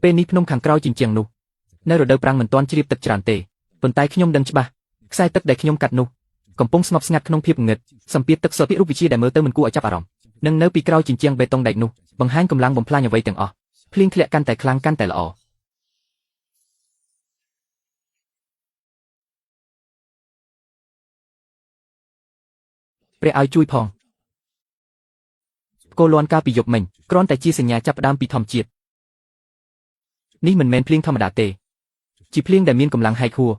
ពេលនេះភ្នំខាងក្រោយជញ្ជាំងនោះនៅរដូវប្រាំងមិនទាន់ជ្រាបទឹកច្រើនទេប៉ុន្តែខ្ញុំដឹងច្បាស់ខ្សែទឹកដែលខ្ញុំកាត់នោះកំពុងស្ងប់ស្ងាត់ក្នុងភាពងឹតសម្ពាធទឹកសុទ្ធពីរូបវិទ្យាដែលមើលទៅមិនគួរឲ្យចាប់អារម្មណ៍និងនៅពីក្រោយជញ្ជាំងបេតុងដែកនោះបង្ហាញកម្លាំងបំផ្លាញអ្វីទាំងអស់ភ្លៀងធ្លាក់កាន់តែខ្លាំងកាន់តែល្អព្រះឲ្យជួយផងគោលាន់កាលពីយប់មិញគ្រាន់តែជាសញ្ញាចាប់ផ្ដើមពីធម្មជាតិនេះមិនមែនភ្លៀងធម្មតាទេជាភ្លៀងដែលមានកម្លាំងហែកហួរ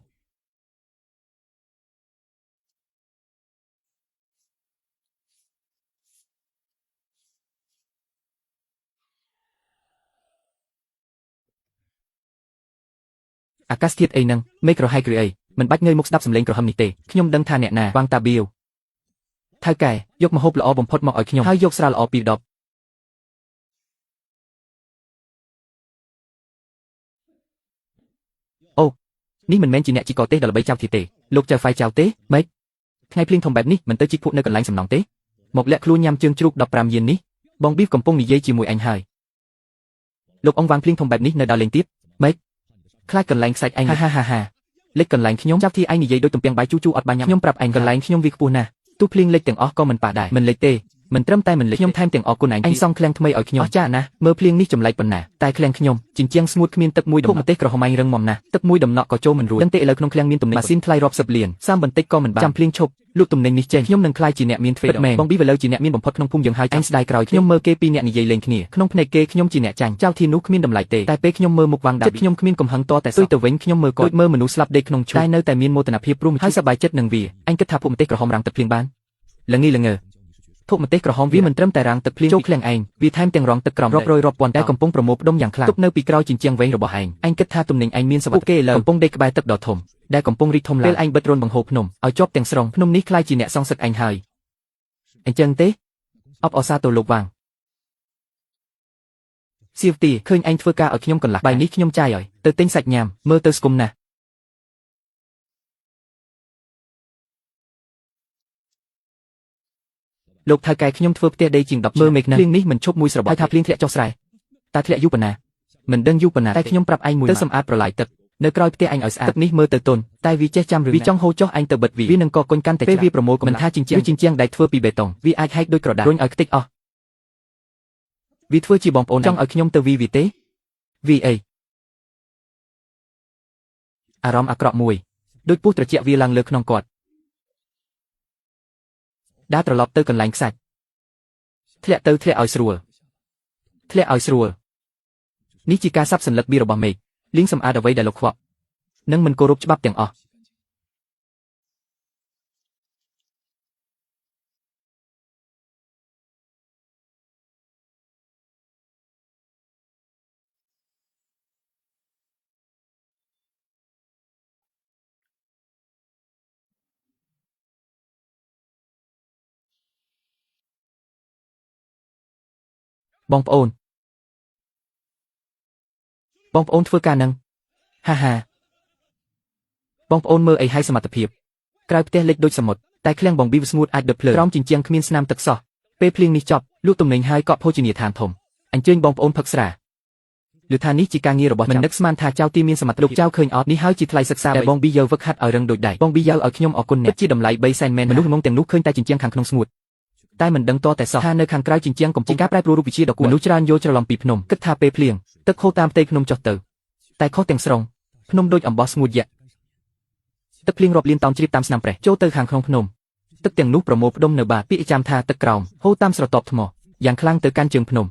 អាកាសធាតុអីហ្នឹងមេឃក្រហែកឬអីមិនបាច់ងើយមុខស្ដាប់សំឡេងក្រហមនេះទេខ្ញុំដឹងថាអ្នកណាវ៉ាងតាបៀវថៅកែយកម្ហូបល្អបំផុតមកឲ្យខ្ញុំហើយយកស្រាល្អពីរដបអូនេះមិនមែនជាអ្នកជីកទេដល់ល្បីចៅទៀតទេលោកចៅហ្វាយចៅទេម៉េចថ្ងៃភ្លៀងធំបែបនេះមិនទៅជីកភក់នៅកន្លែងសំណង់ទេមកលាក់ខ្លួនញ៉ាំជើងជ្រូក15យាននេះបងប៊ីវកំពុងនិយាយជាមួយអញហើយលោកអងវ៉ាងភ្លៀងធំបែបនេះនៅដើរលេងទៀតម៉េចខ្លាចកន្លែងខ្សាច់ឯងហាលេចកន្លែងខ្ញុំចាប់ទីឯងនិយាយដូចទំពាំងបាយជូអត់បានញ៉ាំខ្ញុំប្រាប់ឯងកន្លែងខ្ញុំវាខ្ពស់ណាស់ទោះភ្លៀងលេចទាំងអស់ក៏មិនប៉ះដែរមិនលេចទេមិនត្រឹមតែមិនលេចខ្ញុំថែមទាំងអរគុណឯងសង់ឃ្លាំងថ្មីឲ្យខ្ញុំអស្ចារ្យណាស់មើលភ្លៀងនេះចម្លែកប៉ុណ្ណាតែឃ្លាំងខ្ញុំជញ្ជាំងស្ងួតគ្មានទឹកមួយដំណក់ម្ទេសក្រហមឯងរឹងមាំណាស់ទឹកមួយដំណក់ក៏ចូលមិនរួចដឹងទេឥឡូវក្នុងឃ្លាំងមានទំនិញម៉ាស៊ីនថ្លៃរាប់សិបលានសាមបន្តិចក៏មិនបានចាំភ្លៀងឈប់លក់ទំនិញនេះចេញខ្ញុំនឹងខ្លាយជាអ្នកមានទ្វេដងបងប៊ីវឡូវជាអ្នកមានបំផុតក្នុងភូមិយើងហើយឯងស្ដាយក្រោយខ្ញុំមើលគេពីរអ្នកនិយាយលេងគ្នាក្នុងភ្នែកគេខ្ញុំជាអ្នកចាញ់ចៅធានោះគ្មានតម្លៃទេតែពេលខ្ញុំមើលមុខវ៉ាងដាចិត្តខ្ញុំគ្មានកំហឹងតតែសោះទៅវិញខ្ញុំមើលគាត់មើលមនុស្សស្លាប់ដេកក្នុងឈូងតែនៅតែមានមោទនភាពព្រមហើយសប្បាយចិត្តនឹងវាអញគិតថាភពម្ទេសក្រហមរាំងទឹកភ្លៀងបានល្ងីល្ងើភពម្ទេសក្រហមវាមិនត្រឹមតែរាំងទឹកភ្លៀងចូលឃ្លាំងឯងវាថែមទាំងរងទឹកក្រំរាប់រយរាប់ពាន់តែកំពុងប្រមូលផ្ដុំយ៉ាងខ្លាំងទប់នៅពីក្រោយជញ្ជាំងវែងរបស់ឯងអញគិតថាទំនិញឯងមានសុវត្ថិភាពគេឥឡូវកំពុងដេកក្បែរទឹកដ៏ធំដែលកំពុងរីកធំឡើងពេលឯងបិទរន្ធបង្ហូរភ្នំឲ្យជាប់ទាំងស្រុងភ្នំនេះខ្លាយជាអ្នកសងសឹកឯងហើយអញ្ចឹងទេអបអសាទរលោកវ៉ាងសៀវទីឃើញឯងធ្វើការឲ្យខ្ញុំកន្លះបាយនេះខ្ញុំចាយឲ្យទៅទិញសាច់ញ៉ាំមើលទៅស្គមណាស់លោកថៅកែខ្ញុំធ្វើផ្ទះដីជាង10មើលមេឃណាភ្លៀងនេះមិនឈប់មួយស្របហើយថាភ្លៀងធ្លាក់ចុះស្រែតែធ្លាក់យូរប៉ុណ្ណាមិនដឹងយូរប៉ុណ្ណាតែខ្ញុំប្រាប់ឯងមួយទៅសម្អាតប្រឡាយទឹកនៅក្រោយផ្ទះអញឲ្យស្អាតទឹកនេះមើលទៅទន់តែវាចេះចាំរឿងវាចង់ហូរចុះអញទៅបិទវានឹងកកុញកាន់តែពេលវាប្រមូលមិនថាជញ្ជាំងដែលធ្វើពីបេតុងវាអាចហែកដូចក្រដាសរុញឲ្យខ្ទេចអស់វាធ្វើជាបងប្អូនចង់ឲ្យខ្ញុំទៅវាទេវាអីអារម្មណ៍អាក្រក់មួយដូចពស់ត្រជាក់វាឡើងលើក្នុងគាត់ដើរត្រឡប់ទៅកន្លែងខ្សាច់ធ្លាក់ឲ្យស្រួលនេះជាការសាប់សន្លឹកបៀរបស់មេឃលៀងសម្អាតអ្វីដែលលោកខ្វក់និងមិនគោរពច្បាប់ទាំងអស់បងប្អូនធ្វើការនឹងហាបងប្អូនមើលអីហើយសមត្ថភាពក្រៅផ្ទះលិចដូចសមុទ្រតែឃ្លាំងបងប៊ីវស្ងួតអាចដុតភ្លើងក្រោមជញ្ជាំងគ្មានស្នាមទឹកសោះពេលភ្លៀងនេះចប់លក់ទំនិញហើយកក់ភោជនីយដ្ឋានធំអញ្ជើញបងប្អូនផឹកស្រាឬថានេះជាការងាររបស់មិននឹកស្មានថាចៅទីមានសមត្ថភាពចៅឃើញអត់នេះហើយជាថ្លៃសិក្សាដែលបងប៊ីយ៉ូវឹកហាត់ឲ្យរឹងដូចដៃបងប៊ីយ៉ូវឲ្យខ្ញុំអរគុណអ្នកជាតម្លៃ3សែនមែនមនុស្សងងទាំងនោះឃើញតែជញ្ជាំងខាងក្នុងស្ងួតតែមិនដឹងតតែសោះថានៅខាងក្រៅជញ្ជាំងកំពុងការប្រែប្រួលរូបវិទ្យាដ៏គួរមនុស្សច្រើនយល់ច្រឡំពីភ្នំគិតថាពេលភ្លៀងទឹកហូរតាមផ្ទៃភ្នំចុះទៅតែខុសទាំងស្រុងភ្នំដូចអំបោះស្ងួតយក្សទឹកភ្លៀងរាប់លានតោនជ្រាបតាមស្នាមប្រេះចូលទៅខាងក្នុងភ្នំទឹកទាំងនោះប្រមូលផ្ដុំនៅបាតពាក្យចាំថាទឹកក្រោមហូរតាមស្រទាប់ថ្មយ៉ាងខ្លាំងទៅកាន់ជើងភ្នំ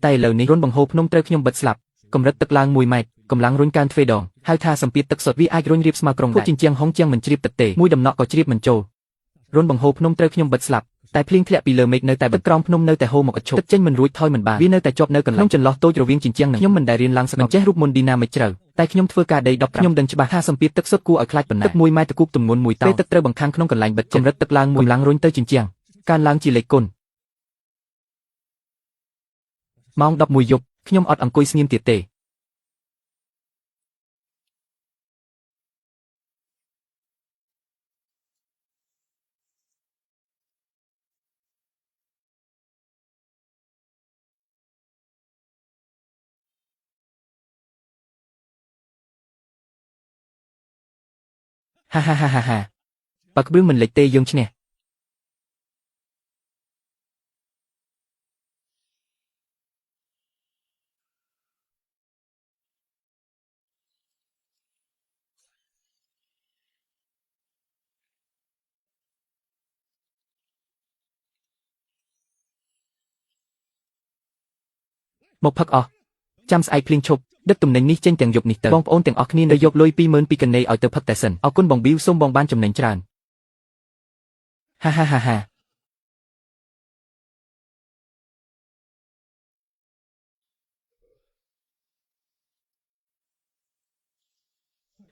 តែឥឡូវនេះរន្ធបង្ហូរភ្នំត្រូវខ្ញុំបិទស្លាប់កម្រិតទឹកឡើង1ម៉ែត្រកម្លាំងរុញកើនទ្វេដងហៅថាសម្ពាធទឹកសុទ្ធវាអាចរុញរៀបស្មើក្រុងដែរជញ្ជាំងហុងជាងមិនជ្រាបទឹកទេមួយដំណក់ក៏ជ្រាបមិនចូលរន្ធបង្ហូរភ្នំត្រូវខ្ញុំបិទស្លាប់តែភ្លៀងធ្លាក់ពីលើមេឃនៅតែបិទក្រោមភ្នំនៅតែហូរមកឥតឈប់ទឹកចេញមិនរួចថយមិនបានវានៅតែជាប់នៅកន្លែងចន្លោះតូចរវាងជញ្ជាំងនឹងខ្ញុំមិនដែលរៀនឡើងស្មិនចេះរូបមន្តឌីណាមិចជ្រៅតែខ្ញុំធ្វើការដី10ខ្ញុំដឹងច្បាស់ថាសម្ពាធទឹកសុទ្ធគួរឲ្យខ្លាចប៉ុណ្ណាទឹក1ម៉ែត្រគូបទម្ងន់1តោនពេលទឹកត្រូវបង្ខាំងក្នុងកន្លែងបិទកម្រិតទឹកឡើង1កម្លាំងរុញទៅជញ្ជាំងកើនឡើងជាលេខគុណម៉ោង11យប់ខ្ញុំអត់អង្គុយស្ងៀមទៀតទេ ហាហាហាហាហាបើគ្រឿងមិនលេចទេយើងឈ្នះមកផឹកអស់ចាំស្អែកភ្លៀងឈប់ដឹកទំនិញនេះចេញទាំងយប់នេះទៅបងប្អូនទាំងអស់គ្នានៅយកលុយ20000ពីកណេឲ្យទៅផឹកតែសិនអរគុណបងប៊ីវសូមបងបានចំណេញច្រើនហាហាហាហា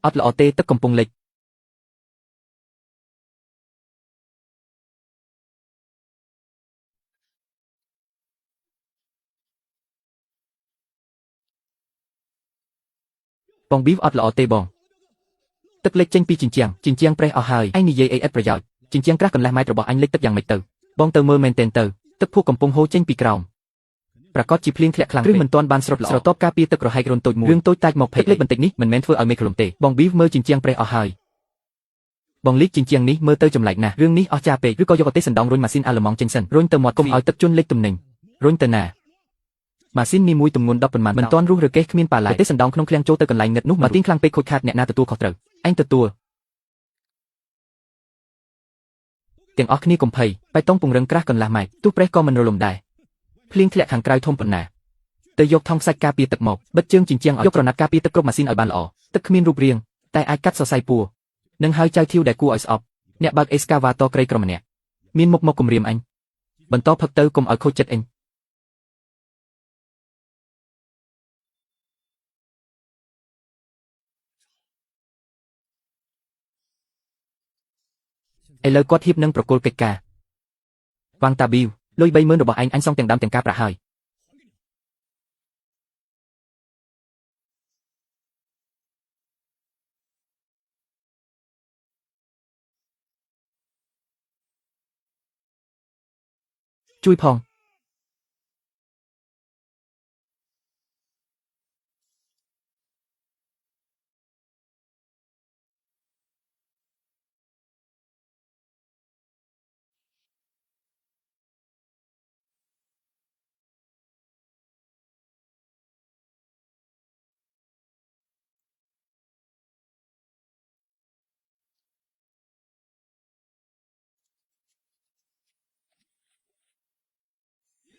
អត់ល្អទេទឹកកំពុងលិចបងប៊ីវអត់ល្អទេបងទឹកលិចចេញពីជញ្ជាំងប្រេះអស់ហើយឯងនិយាយអីឥតប្រយោជន៍ជញ្ជាំងក្រាស់កន្លះម៉ែត្ររបស់អញលិចទឹកយ៉ាងម៉េចទៅបងទៅមើលមែនទែនទៅទឹកភក់កំពុងហូរចេញពីក្រោមប្រកាសជាភ្លៀងធ្លាក់ខ្លាំងពេកឬមិនទាន់បានស្រោចល្អស្រទាប់ការពារទឹករហែករន្ធតូចមួយរឿងតូចតាចមកភ័យលិចបន្តិចនេះមិនមែនធ្វើឲ្យមេឃលំទេបងប៊ីវមើលជញ្ជាំងប្រេះអស់ហើយបងលីកជញ្ជាំងនេះមើលទៅចម្លែកណាស់រឿងនេះអស្ចារ្យពេកឬក៏យកអទេសសណ្ដងរុញម៉ាស៊ីនអាល្លឺម៉ង់ចេញសិនរុញទៅមាត់កុំឲ្យទឹកជន់លិចទំនិញរុញទៅណាម៉ាស៊ីននេះមួយទម្ងន់10ប៉ុន្មានមិនទាន់រុះរើកេះគ្មានប៉ាឡាយអទេសសណ្ដងក្នុងឃ្លាំងចូលទៅកន្លែងងឹតនោះម៉ាទីនខ្លាំងពេកខូចខាតអ្នកណាទទួលខុសត្រូវឯងទទួលទាំងអស់គ្នាកុំភ័យបៃតងពង្រឹងក្រាស់កន្លះម៉ែត្រទូប្រេះក៏មិនរលំដែរភ្លៀងធ្លាក់ខាងក្រៅធំប៉ុណ្ណាទៅយកថង់ខ្សាច់ការពារទឹកមកបិទជើងជញ្ជាំងយកក្រណាត់ការពារទឹកគ្រប់ម៉ាស៊ីនឲ្យបានល្អទឹកគ្មានរូបរាងតែអាចកាត់សរសៃពួរនឹងហើយចៅធាវដែលគួរឲ្យស្អប់អ្នកបើកអេសកាវ៉ាតក្រីក្រម្នាក់មានមុខមកគំរាមអញបន្តផឹកទៅកុំឲ្យខូចចិត្តអញឥឡូវគាត់ហៀបនឹងប្រគល់កិច្ចការវ៉ាងតាប៊ីវលុយ30000របស់អញសងទាំងដើមទាំងការប្រាក់ហើយជួយផង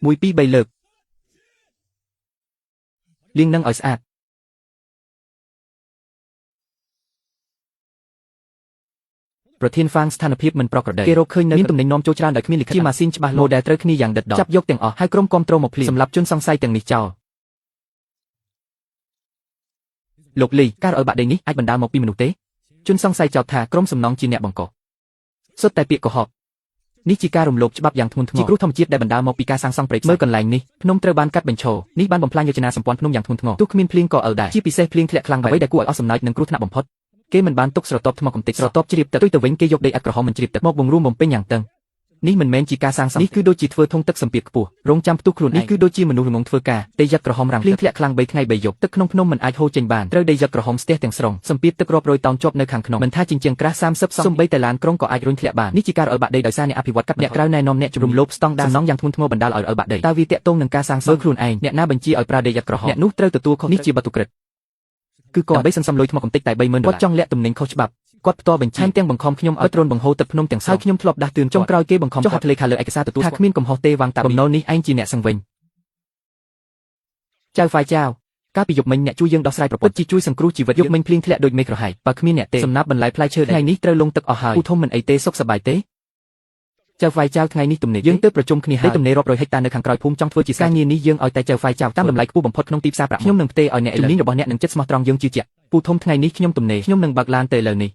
1 2 3លើកលាងនឹងឲ្យស្អាតប្រធានហ្វាងស្ថានភាពមិនប្រក្រតីគេរកឃើញនៅមានទំនិញនាំចូលច្រើនដោយគ្មានលិខិតជាម៉ាស៊ីនច្បាស់លាស់ម៉ូដែលត្រូវគ្នាយ៉ាងដិតដល់ចាប់យកទាំងអស់ហើយក្រុមគាំទ្រមកភ្លាមសម្រាប់ជនសង្ស័យទាំងនេះចោលលោកលីការឲ្យបាក់ដេញនេះអាចបណ្ដាលមកពីមនុស្សទេជនសង្ស័យចោទថាក្រុមសំណងជាអ្នកបង្កសុទ្ធតែពាក្យកុហកនេះជាការរំលោភច្បាប់យ៉ាងធ្ងន់ធ្ងរជាគ្រោះធម្មជាតិដែលបណ្ដាលមកពីការសាងសង់ព្រៃមើលកន្លែងនេះភ្នំត្រូវបានកាត់បញ្ឈរនេះបានបំផ្លាញយោជនាសម្ព័ន្ធភ្នំយ៉ាងធ្ងន់ធ្ងរទោះគ្មានភ្លៀងក៏អិលដែរជាពិសេសភ្លៀងធ្លាក់ខ្លាំងអ្វីដែលគួរឲ្យអស់សំណើចនិងគ្រោះថ្នាក់បំផុតគេមិនបានទុកស្រទាប់ថ្មកំទេចស្រទាប់ជ្រាបទឹកទុយទៅវិញគេយកដីឥដ្ឋក្រហមមិនជ្រាបទឹកមកបង្រួមបំពេញយ៉ាងតឹងនេះមិនមែនជាការសាងសង់នេះគឺដូចជាធ្វើធុងទឹកសម្ពាធខ្ពស់រងចាំផ្ទុះខ្លួននេះគឺដូចជាមនុស្សល្ងងធ្វើការដីយឹកក្រហមរាំងភ្លៀងធ្លាក់ខ្លាំង3ថ្ងៃ3យប់ទឹកក្នុងភ្នំមិនអាចហូរចេញបានត្រូវដីយឹកក្រហមស្ទះទាំងស្រុងសម្ពាធទឹករាប់រយតោនជាប់នៅខាងក្នុងមិនថាជញ្ជាំងក្រាស់30សង់សំបីតែឡានក្រុងក៏អាចរុញធ្លាក់បាននេះជាការឲ្យបាក់ដីដោយសារអ្នកអភិវឌ្ឍកាត់អ្នកក្រៅណែនាំអ្នកជំរុំលោភស្តង់ដារសំណងយ៉ាងធ្ងន់ធ្ងរបណ្ដាលឲ្យបាក់ដីតើវាតាក់ទងនឹងការសាងសង់ខ្លួនឯងអ្នកណាបញ្ជាឲ្យប្រើដីយឹកក្រហមអ្នកនោះត្រូវទទួលខុសនេះជាបាតុក្រិតគឺគាត់ដើម្បីសន្សំលុយថ្មកំតិចតែ$30000គាត់ចង់លាក់ទំនិញខុសច្បាប់គាត់ផ្ទាល់បញ្ជាទាំងបង្ខំខ្ញុំឲ្យទ្រន់បង្ហូរទឹកភ្នំទាំងសោយខ្ញុំធ្លាប់ដាស់តឿនចុងក្រោយគេបង្ខំចុះហត្ថលេខាលើឯកសារទទួលថាគ្មានកំហុសទេវ៉ាងតាបំណុលនេះឯងជាអ្នកសង្វិញចៅហ្វាយចៅកាលពីយប់មិញអ្នកជួយយើងដោះស្រាយប្រពន្ធជាជួយសង្គ្រោះជីវិតយប់មិញភ្លៀងធ្លាក់ដូចមេឃក្រហែកបើគ្មានអ្នកទេសំណាប់បន្លែផ្លែឈើថ្ងៃនេះត្រូវលង់ទឹកអស់ហើយពូធំមិនអីទេសុខសប្បាយទេចៅហ្វាយចៅថ្ងៃនេះទំនេរយើងទៅប្រជុំគ្នាហើយទំនេររាប់រយហិកតានៅខាងក្រោយភូមិចង់ធ្វើជាការងារនេះយើងឲ្យតែចៅហ្វាយចៅតាមតម្លៃខ្ពស់បំផុតក្នុងទីផ្សារប្រាក់ខ្ញុំនឹងផ្ទេរឲ្យអ្នកជំនាញរបស់អ្នកនឹងចិត្តស្មោះត្រង់យើងជឿជាក់ពូធំថ្ងៃនេះខ្ញុំទំនេរខ្ញុំនឹងបើកឡានទៅឥឡូវនេះ